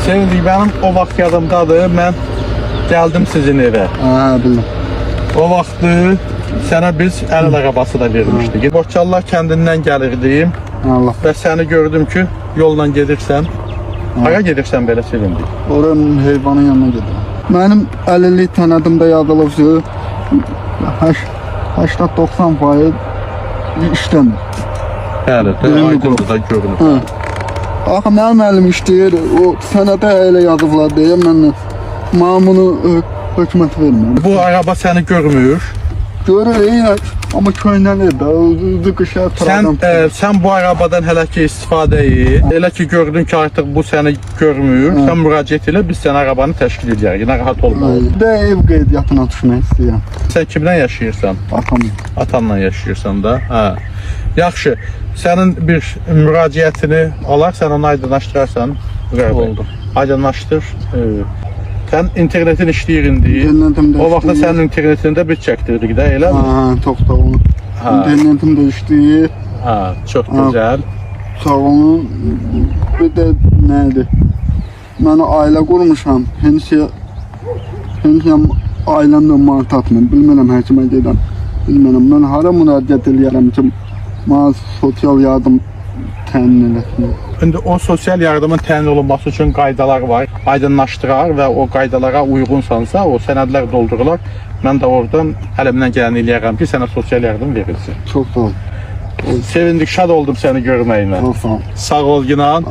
Sevindik, benim o vaxt yadımdadır. Mən gəldim sizin evə. Bildim. O vaxtı sənə biz əl arabası da vermişdik. Borçallar kəndindən gəlirdim Allah. və səni gördüm ki, yolla gedirsən. Hara gedirsən belə sevindik. Oranın heyvanın yanına gedirəm. Mənim əlillik tənədimdə yazılıb ki, 80-90% işləmir. Bəli, aydındır da görünür. Axı mənim əlim işləyir, o sənədə elə yazıblar deyə mən mamunu hökumət vermir. Bu araba səni görmür. Görür, amma köynənir də, özü qışa tıraqdan. Sən bu arabadan hələ ki istifadə et. Elə ki gördün ki artıq bu səni görmür. Sən müraciət elə, biz sənə arabanı təşkil edərik. Narahat olma. Və ev qeydiyyatına düşmək istəyirəm. Sən kimlə yaşayırsan? Atamla. Atanla yaşayırsan da. Hə. Yaxşı. Sənin bir müraciətini alar, sən onu aydınlaşdırarsan. Oldu. Aydınlaşdır. Sən internetin işləyir indi. İnternetimdə O vaxtda sənin internetində biz çəkdirdik də, eləmi? Çox sağ olun. İnternetimdə işləyir. Çox gözəl. Sağ olun. Bir də nədir? Mən ailə qurmuşam. Pensiyam ailəmdən maaş tatmır. Bilmirəm həkimə gedən. Bilmirəm. Mən hara müraciət eləyərəm ki, mənə sosial yardım təmin eləsin. İndi o sosial yardımın təmin olunması üçün qaydalar var. Aydınlaşdırar və o qaydalara uyğunsansa, o sənədlər doldurular. Mən də oradan əlimdən gələni eləyərəm ki, sənə sosial yardım verilsin. Çox sağ ol. Sevindik, şad oldum səni görməyinə. Çox sağ ol. Sağ ol, Günan.